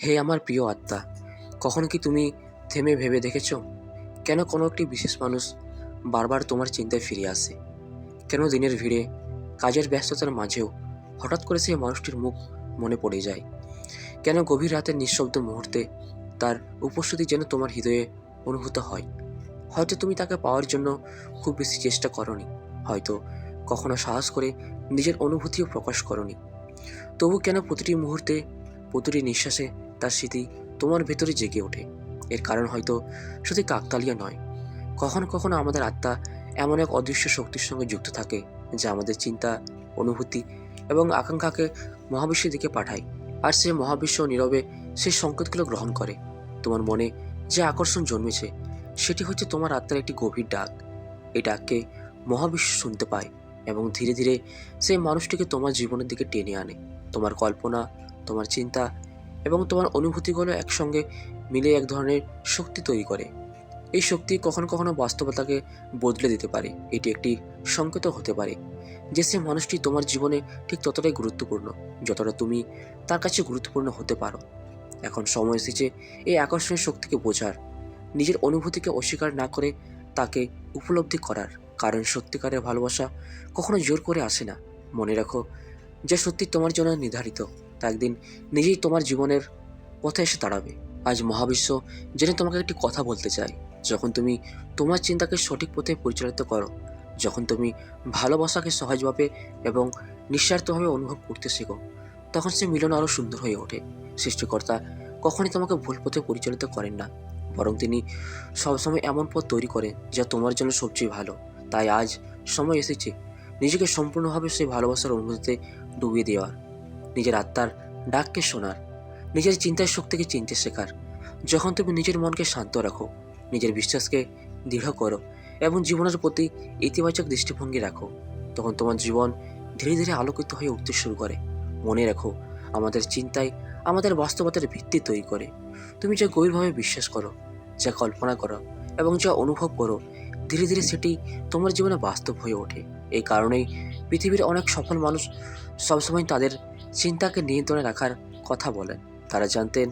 হে আমার প্রিয় আত্মা, কখনো কি তুমি থেমে ভেবে দেখেছো কেন কোনো একটি বিশেষ মানুষ বারবার তোমার চিন্তায় ফিরে আসে? কেন দিনের ভিড়ে, কাজের ব্যস্ততার মাঝেও হঠাৎ করে সেই মানুষটির মুখ মনে পড়ে যায়? কেন গভীর রাতের নিঃশব্দ মুহূর্তে তার উপস্থিতি যেন তোমার হৃদয়ে অনুভূত হয়? হয়তো তুমি তাকে পাওয়ার জন্য খুব বেশি চেষ্টা করনি, হয়তো কখনো সাহস করে নিজের অনুভূতিও প্রকাশ করনি। তবু কেন প্রতিটি মুহূর্তে, প্রতিটি নিঃশ্বাসে তার স্মৃতি তোমার ভেতরে জেগে ওঠে? এর কারণ হয়তো শুধু কাকতালীয় নয়। কখনো কখনো আমাদের আত্মা এমন এক অদৃশ্য শক্তির সঙ্গে যুক্ত থাকে, যা আমাদের চিন্তা, অনুভূতি এবং আকাঙ্ক্ষাকে মহাবিশ্বের দিকে পাঠায়। আর সে মহাবিশ্ব নীরবে সেই সংকেতগুলো গ্রহণ করে। তোমার মনে যে আকর্ষণ জন্মেছে, সেটি হচ্ছে তোমার আত্মার একটি গভীর ডাক। এই ডাককে মহাবিশ্ব শুনতে পায় এবং ধীরে ধীরে সেই মানুষটিকে তোমার জীবনের দিকে টেনে আনে। তোমার কল্পনা, তোমার চিন্তা এবং তোমার অনুভূতিগুলো একসঙ্গে মিলে এক ধরনের শক্তি তৈরি করে। এই শক্তি কখনো কখনো বাস্তবতাকে বদলে দিতে পারে। এটি একটি সংকেতও হতে পারে যে সে মানুষটি তোমার জীবনে ঠিক ততটাই গুরুত্বপূর্ণ যতটা তুমি তার কাছে গুরুত্বপূর্ণ হতে পারো। এখন সময় এসেছে এই আকর্ষণীয় শক্তিকে বোঝার, নিজের অনুভূতিকে অস্বীকার না করে তাকে উপলব্ধি করার। কারণ সত্যিকারের ভালোবাসা কখনো জোর করে আসে না। মনে রাখো, যে সত্যি তোমার জন্য নির্ধারিত তা একদিন নিজেই তোমার জীবনের পথে এসে দাঁড়াবে। আজ মহাবিশ্ব জেনে তোমাকে একটি কথা বলতে চাই। যখন তুমি তোমার চিন্তাকে সঠিক পথে পরিচালিত করো, যখন তুমি ভালোবাসাকে সহজভাবে এবং নিঃস্বার্থভাবে অনুভব করতে শেখো, তখন সে মিলন আরও সুন্দর হয়ে ওঠে। সৃষ্টিকর্তা কখনই তোমাকে ভুল পথে পরিচালিত করেন না, বরং তিনি সবসময় এমন পথ তৈরি করেন যা তোমার জন্য সবচেয়ে ভালো। তাই আজ সময় এসেছে নিজেকে সম্পূর্ণভাবে সেই ভালোবাসার অনুভূতিতে ডুবিয়ে দেওয়ার, নিজের আত্মার ডাককে শোনার, নিজের চিন্তার শক্তিকে চিনতে শেখার। যখন তুমি নিজের মনকে শান্ত রাখো, নিজের বিশ্বাসকে দৃঢ় করো এবং জীবনের প্রতি ইতিবাচক দৃষ্টিভঙ্গি রাখো, তখন তোমার জীবন ধীরে ধীরে আলোকিত হয়ে উঠতে শুরু করে। মনে রাখো, আমাদের চিন্তায় আমাদের বাস্তবতার ভিত্তি তৈরি করে। তুমি যা গভীরভাবে বিশ্বাস করো, যা কল্পনা করো এবং যা অনুভব করো, ধীরে ধীরে সেটি তোমার জীবনে বাস্তব হয়ে ওঠে। এই কারণেই পৃথিবীর অনেক সফল মানুষ সবসময় তাদের চিন্তাকে নিয়ন্ত্রণে রাখার কথা বলেন। তারা জানতেন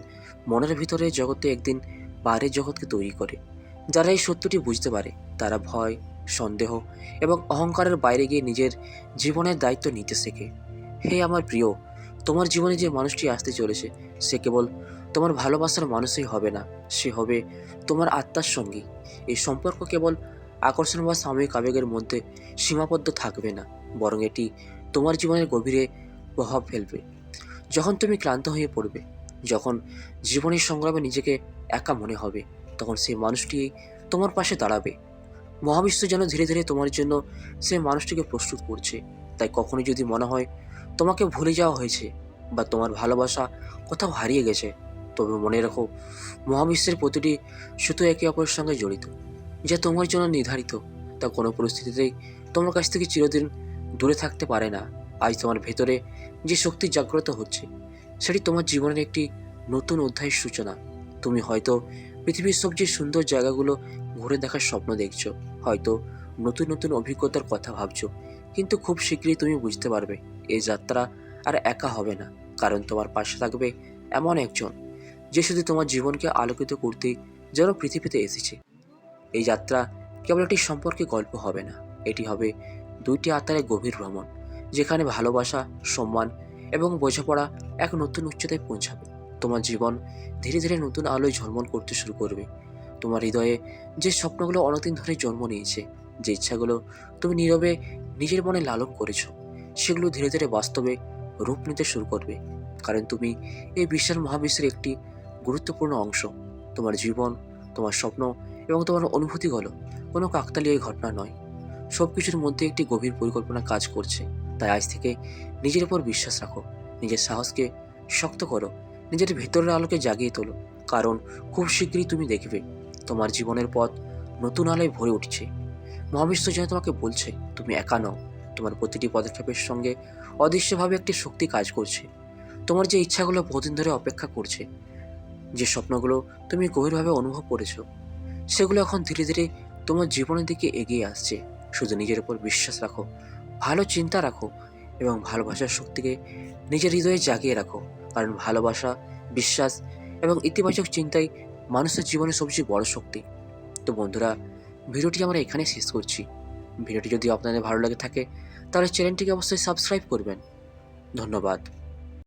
মনের ভিতরে জগতে একদিন বাইরের জগৎকে তৈরি করে। যারা এই সত্যটি বুঝতে পারে, তারা ভয়, সন্দেহ এবং অহংকারের বাইরে গিয়ে নিজের জীবনের দায়িত্ব নিতে শেখে। হে আমার প্রিয়, তোমার জীবনে যে মানুষটি আসতে চলেছে, সে কেবল তোমার ভালোবাসার মানুষই হবে না, সে হবে তোমার আত্মার সঙ্গী। এই সম্পর্ক কেবল আকর্ষণ বা সাময়িক আবেগের মধ্যে সীমাবদ্ধ থাকবে না, বরং এটি তোমার জীবনের গভীরে প্রভাব ফেলবে। যখন তুমি ক্লান্ত হয়ে পড়বে, যখন জীবনের সংগ্রামে নিজেকে একা মনে হবে, তখন সেই মানুষটি তোমার পাশে দাঁড়াবে। মহাবিশ্ব যেন ধীরে ধীরে তোমার জন্য সেই মানুষটিকে প্রস্তুত করছে। তাই কখনোই যদি মনে হয় তোমাকে ভুলে যাওয়া হয়েছে বা তোমার ভালোবাসা কোথাও হারিয়ে গেছে, তবে মনে রাখো, মহাবিশ্বের প্রতিটি সুতো একে অপরের সঙ্গে জড়িত। যা তোমার জন্য নির্ধারিত তা কোনো পরিস্থিতিতেই তোমার কাছ থেকে চিরদিন দূরে থাকতে পারে না। আজ তোমার ভেতরে যে শক্তি জাগ্রত হচ্ছে, সেটি তোমার জীবনের একটি নতুন অধ্যায়ের সূচনা। তুমি হয়তো পৃথিবীর সবচেয়ে সুন্দর জায়গাগুলো ঘুরে দেখার স্বপ্ন দেখছো, হয়তো নতুন নতুন অভিজ্ঞতার কথা ভাবছো, কিন্তু খুব শীঘ্রই তুমি বুঝতে পারবে এই যাত্রা আর একা হবে না। কারণ তোমার পাশে থাকবে এমন একজন যে শুধু তোমার জীবনকে আলোকিত করতেই যেন পৃথিবীতে এসেছে। এই যাত্রা কেবল একটি সম্পর্কে গল্প হবে না, এটি হবে দুইটি আত্মার গভীর ভ্রমণ, যেখানে ভালোবাসা, সম্মান এবং বোঝাপড়া এক নতুন উচ্চতায় পৌঁছাবে। তোমার জীবন ধীরে ধীরে নতুন আলোয় ঝলমল করতে শুরু করবে। তোমার হৃদয়ে যে স্বপ্নগুলো অনেকদিন ধরে জন্ম নিয়েছে, যে ইচ্ছাগুলো তুমি নীরবে নিজের মনে লালন করেছো, সেগুলো ধীরে ধীরে বাস্তবে রূপ নিতে শুরু করবে। কারণ তুমি এই বিশাল মহাবিশ্বের একটি গুরুত্বপূর্ণ অংশ। তোমার জীবন, তোমার স্বপ্ন এবং তোমার অনুভূতিগুলো কোনো কাকতালীয় ঘটনা নয়, সব কিছুর মধ্যে একটি গভীর পরিকল্পনা কাজ করছে। তাই আজ থেকে নিজের উপর বিশ্বাস রাখো, নিজের সাহসকে শক্ত করো, নিজের ভেতরের আলোকে জাগিয়ে তোলো। কারণ খুব শীঘ্রই তুমি দেখবে তোমার জীবনের পথ নতুন আলোয় ভরে উঠছে। মহাবিশ্ব যেন তোমাকে বলছে তুমি একা নও। তোমার প্রতিটি পদক্ষেপের সঙ্গে অদৃশ্যভাবে একটি শক্তি কাজ করছে। তোমার যে ইচ্ছাগুলো বহুদিন ধরে অপেক্ষা করছে, যে স্বপ্নগুলো তুমি গভীরভাবে অনুভব করেছো, সেগুলো এখন ধীরে ধীরে তোমার জীবনের দিকে এগিয়ে আসছে। শুধু নিজের উপর বিশ্বাস রাখো, ভালো চিন্তা রাখো এবং ভালোবাসার শক্তিকে নিজের হৃদয়ে জাগিয়ে রাখো। কারণ ভালোবাসা, বিশ্বাস এবং ইতিবাচক চিন্তাই মানুষের জীবনে সবচেয়ে বড় শক্তি। তো বন্ধুরা, ভিডিওটি আমরা এখানে শেষ করছি। ভিডিওটি যদি আপনাদের ভালো লাগে থাকে তাহলে চ্যানেলটিকে অবশ্যই সাবস্ক্রাইব করবেন। ধন্যবাদ।